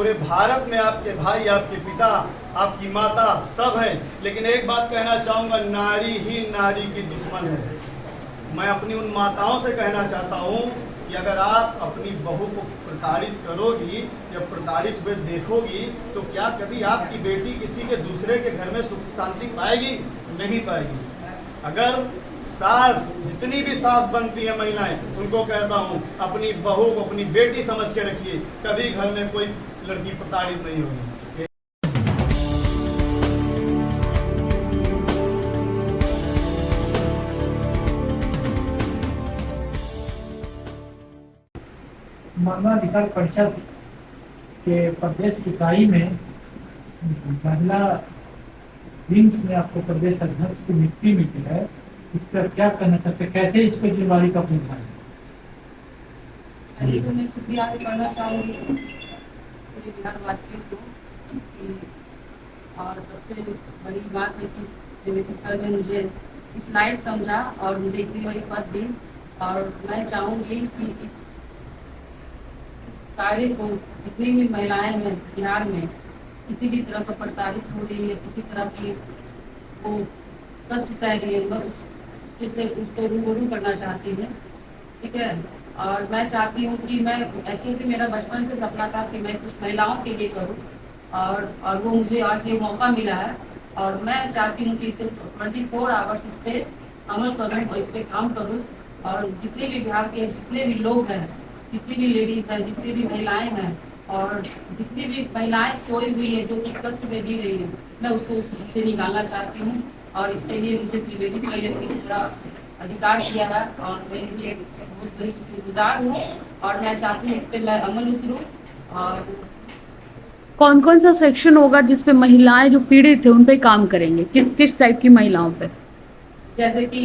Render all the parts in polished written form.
पूरे भारत में आपके भाई, आपके पिता, आपकी माता सब हैं, लेकिन एक बात कहना चाहूँगा, नारी ही नारी की दुश्मन है। मैं अपनी उन माताओं से कहना चाहता हूँ कि अगर आप अपनी बहू को प्रताड़ित करोगी या प्रताड़ित हुए देखोगी तो क्या कभी आपकी बेटी किसी के दूसरे के घर में सुख शांति पाएगी? नहीं पाएगी। अगर सास, जितनी भी सास बनती है महिलाएं, उनको कहता हूँ अपनी बहू को अपनी बेटी समझ के रखिए, कभी घर में कोई लड़की प्रताड़ित नहीं होगी। मानवाधिकार परिषद के प्रदेश इकाई में महिला विंग्स में आपको प्रदेश अध्यक्ष की नियुक्ति मिली है, इस पर क्या कहना चाहते हैं, कैसे इस पर जिम्मेदारी का पूछा है? पहले तो मैं शुक्रिया करना चाहूँगी पूरे बिहारवासियों को कि, और सबसे बड़ी बात है कि त्रिवेदी सर ने मुझे इस लायक समझा और मुझे इतनी बड़ी पद दी। और मैं चाहूँगी कि इस कार्य को जितनी भी महिलाएं हैं बिहार में, किसी भी तरह का प्रताड़ित हो रही है, किसी तरह की वो कष्ट सह रही है, मैं उससे उसको रूबरू करना चाहती हूँ। ठीक है। और मैं चाहती हूँ कि मैं ऐसे भी, मेरा बचपन से सपना था कि मैं कुछ महिलाओं के लिए करूँ, और वो मुझे आज ये मौका मिला है। और मैं चाहती हूँ कि इसे 24 आवर्स इस पर अमल करूँ और इस पर काम करूँ। और जितने भी बिहार के जितने भी लोग हैं, जितनी भी लेडीज हैं, जितनी भी महिलाएं हैं, और जितनी भी महिलाएं सोई हुई है जो कि कष्ट में जी रही है, मैं उसको उससे निकालना चाहती हूँ। और इसके लिए मुझे त्रिवेदी सर ने पूरा अधिकार दिया है और मैं इनके बहुत बड़ी शुक्रगुजार हूँ। और मैं चाहती हूँ इस पर मैं अमल उतरूँ। और कौन कौन सा सेक्शन होगा जिसपे महिलाएं जो पीड़ित है उन पे काम करेंगे? किस किस टाइप की महिलाओं पे? जैसे कि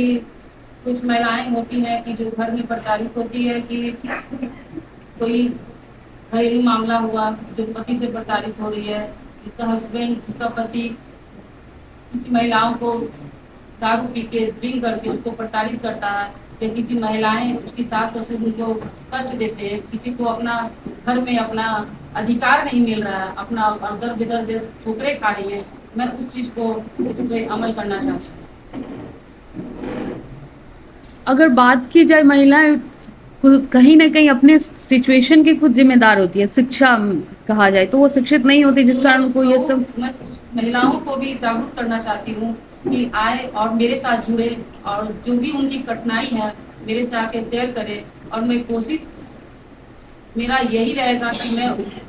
कुछ महिलाएं होती हैं कि जो घर में प्रताड़ित होती है, कि कोई घरेलू मामला हुआ, जो पति से प्रताड़ित हो रही है, जिसका हस्बैंड, जिसका पति किसी महिलाओं को दारू पी के ड्रिंक करके उसको प्रताड़ित करता है, या किसी महिलाएं, उसकी सास ससुर उनको कष्ट देते हैं, किसी को अपना घर में अपना अधिकार नहीं मिल रहा है, अपना अदर बेदर ठोकरें खा रही है, मैं उस चीज को इस पे अमल करना चाहती हूँ। अगर बात की जाए, महिलाएं कहीं ना कहीं अपने सिचुएशन की खुद जिम्मेदार होती है, शिक्षा कहा जाए तो वो शिक्षित नहीं होती, जिस कारण उनको ये सब। मैं महिलाओं को भी जागरूक करना चाहती हूँ कि आए और मेरे साथ जुड़े, और जो भी उनकी कठिनाई है मेरे से आके शेयर करें। और मैं कोशिश, मेरा यही रहेगा कि मैं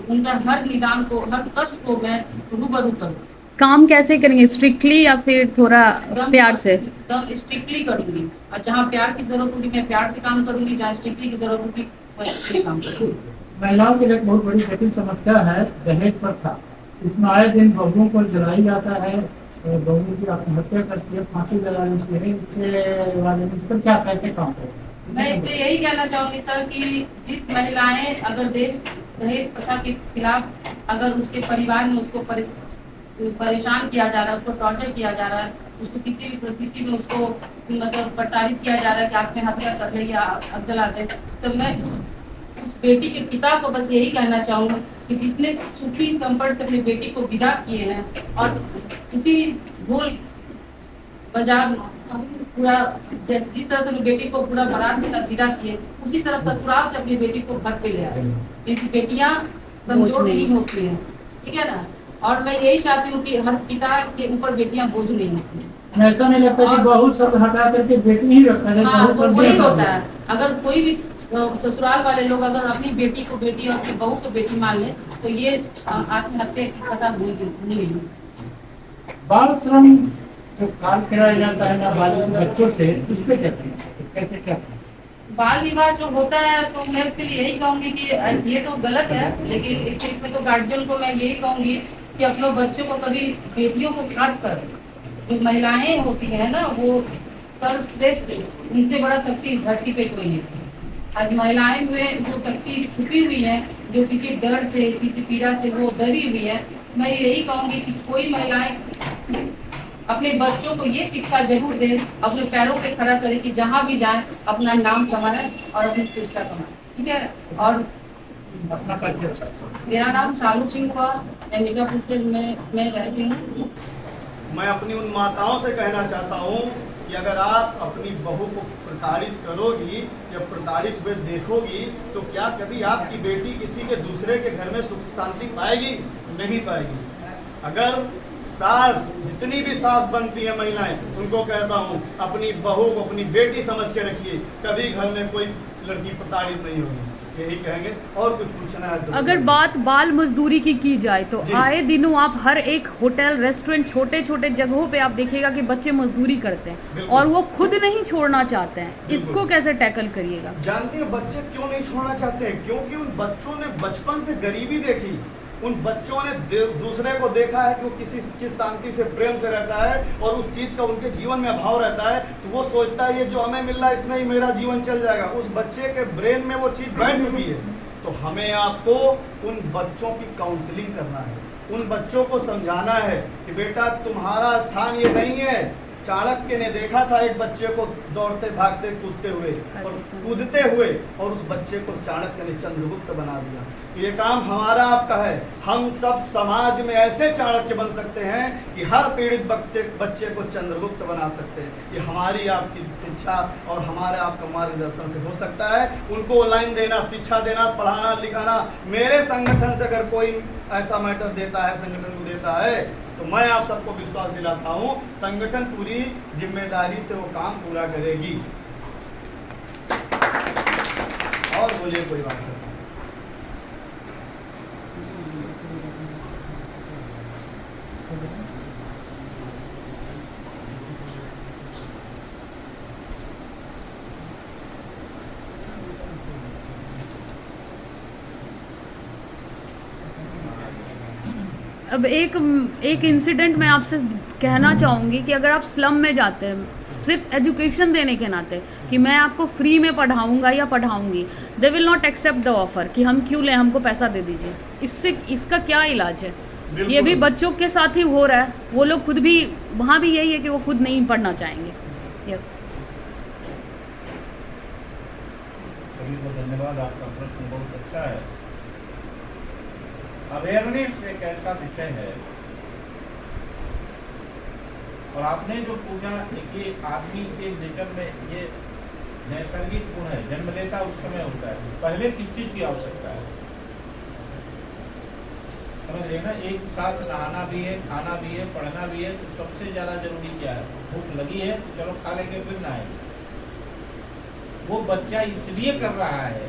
उनका हर निदान को, हर कष्ट को मैं रूबरू करूँ। काम कैसे करेंगे, स्ट्रिक्टली या फिर थोड़ा प्यार से? एकदम स्ट्रिक्टली करूंगी, और जहाँ प्यार की जरूरत होगी मैं प्यार से काम करूंगी, जहाँ स्ट्रिक्टली की जरूरत होगी मैं स्ट्रिक्टली काम करूंगी। महिलाओं के लिए बहुत बड़ी जटिल समस्या है दहेज प्रथा। इसमें आए दिन बहुओं को जलाई जाता है, बहुओं की आत्महत्या करती है, फांसी लगा लेती है, इसके बारे में इस पर क्या, कैसे काम करें? मैं इस पे यही कहना चाहूंगी सर कि जिस महिलाएं अगर दहेज प्रथा के खिलाफ, अगर उसके परिवार में उसको परेशान किया जा रहा है, उसको टॉर्चर किया जा रहा है, उसको किसी भी परिस्थिति में उसको मतलब प्रताड़ित किया जा रहा है कि आत्महत्या कर ले या अब जला दे, तो मैं उस बेटी के पिता को बस यही कहना चाहूंगा कि जितने सुखी संपन्न से अपनी बेटी को विदा किए हैं, और उसी ढोल बाजार पूरा जिस तरह से अपनी बेटी को पूरा बारात के साथ विदा किए, उसी तरह ससुराल से अपनी बेटी को घर पे ले आए, क्योंकि बेटियां कमजोर नहीं होती हैं। ठीक है ना। और मैं यही चाहती हूँ कि हर पिता के ऊपर बेटियां बोझ नहीं होती। ऐसा नहीं लगता कि बहू शब्द हटा करके बेटी ही रखा है? हाँ, तो वही होता है। अगर कोई भी ससुराल वाले लोग अगर अपनी बेटी को बेटी और अपनी बहू को बेटी मान ले, तो ये आत्महत्या की कथा भूल। बाल श्रम जो कार्य कराया जाता है नाबालिग बच्चों से, उस पर क्या करें, कैसे क्या करें? बाल विवाह जो होता है, तो मैं उसके लिए यही कहूंगी कि ये तो गलत है, लेकिन इस चीज में तो गार्जियन को मैं यही कहूंगी कि अपने बच्चों को, कभी बेटियों को खासकर, जो महिलाएं होती है ना, वो सर्वश्रेष्ठ, उनसे बड़ा शक्ति इस धरती पे कोई नहीं। आज महिलाएं में जो शक्ति छुपी हुई है, जो किसी डर से, किसी पीड़ा से वो दबी हुई है, मैं यही कहूंगी कि कोई महिलाएं अपने बच्चों को ये शिक्षा जरूर दे, अपने पैरों पे खड़ा करे कि जहाँ भी जाए अपना नाम कमाए और अपनी शिक्षा कमाए। ठीक है। और अपना परिचय चाहते मेरा नाम शालू सिंह हुआ, मैं मिर्जापुर से मैं रहती हूँ। मैं अपनी उन माताओं से कहना चाहता हूँ कि अगर आप अपनी बहू को प्रताड़ित करोगी या प्रताड़ित हुए देखोगी तो क्या कभी आपकी बेटी किसी के दूसरे के घर में सुख शांति पाएगी? नहीं पाएगी। अगर सास, जितनी भी सास बनती है महिलाएं, उनको कहता हूँ अपनी बहू को अपनी बेटी समझ के रखिए, कभी घर में कोई लड़की प्रताड़ित नहीं होगी। यही कहेंगे। और कुछ पूछना है तो अगर बात बाल मजदूरी की जाए तो जी। आए दिनों आप हर एक होटल रेस्टोरेंट छोटे छोटे जगहों पे आप देखिएगा कि बच्चे मजदूरी करते हैं बिल्कुल। और वो खुद नहीं छोड़ना चाहते हैं। बिल्कुल। इसको कैसे टैकल करिएगा? जानते हैं बच्चे क्यों नहीं छोड़ना चाहते हैं? क्योंकि उन बच्चों ने बचपन से गरीबी देखी। उन बच्चों ने दूसरे को देखा है कि वो किस शांति से, प्रेम से रहता है और उस चीज का उनके जीवन में अभाव रहता है, तो वो सोचता है ये जो हमें मिल रहा है इसमें ही मेरा जीवन चल जाएगा। उस बच्चे के ब्रेन में वो चीज बैठ चुकी है। तो हमें आपको उन बच्चों की काउंसलिंग करना है, उन बच्चों को समझाना है कि बेटा तुम्हारा स्थान ये नहीं है। चाणक्य ने देखा था एक बच्चे को दौड़ते भागते कूदते हुए और कूदते हुए, और उस बच्चे को चाणक्य ने चंद्रगुप्त बना दिया। तो ये काम हमारा आपका है। हम सब समाज में ऐसे चाणक्य बन सकते हैं कि हर पीड़ित बच्चे को चंद्रगुप्त बना सकते हैं। ये हमारी आपकी शिक्षा और हमारे आपका मार्गदर्शन से हो सकता है। उनको लाइन देना, शिक्षा देना, पढ़ाना लिखाना, मेरे संगठन से अगर कोई ऐसा मैटर देता है, संगठन को देता है, तो मैं आप सबको विश्वास दिलाता हूँ संगठन पूरी जिम्मेदारी से वो काम पूरा करेगी। और बोलिए कोई बात नहीं। अब एक इंसिडेंट मैं आपसे कहना चाहूँगी कि अगर आप स्लम में जाते हैं सिर्फ एजुकेशन देने के नाते कि मैं आपको फ्री में पढ़ाऊँगा या पढ़ाऊँगी, they will not accept the offer कि हम क्यों लें, हमको पैसा दे दीजिए। इसका क्या इलाज है? ये भी बच्चों के साथ ही हो रहा है। वो लोग खुद भी, वहाँ भी यही है कि वो खुद नहीं पढ़ना चाहेंगे। यस। सभी को धन्यवाद, आपका प्रश्न बहुत अच्छा है। अवेयरनेस एक ऐसा विषय है, और आपने जो पूछा कि आदमी के नेचर में ये नैसर्गिक गुण है, जन्म लेता उस समय होता है। पहले किस चीज की आवश्यकता है समझ रहे ना? एक साथ नहाना भी है, खाना भी है, पढ़ना भी है, तो सबसे ज्यादा जरूरी क्या है? भूख लगी है तो चलो खा लेके फिर नहाएंगे। वो बच्चा इसलिए कर रहा है,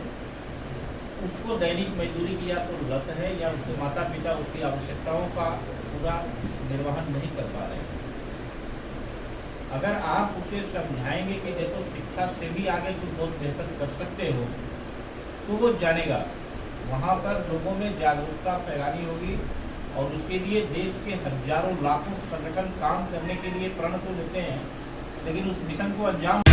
उसको दैनिक मजदूरी की या तो लत है या उसके माता पिता उसकी आवश्यकताओं का पूरा निर्वहन नहीं कर पा रहे हैं। अगर आप उसे समझाएंगे कि देखो शिक्षा से भी आगे तुम बहुत बेहतर कर सकते हो, तो वो जानेगा। वहाँ पर लोगों में जागरूकता फैलानी होगी, और उसके लिए देश के हजारों लाखों संगठन काम करने के लिए प्रण तो लेते हैं, लेकिन उस मिशन को अंजाम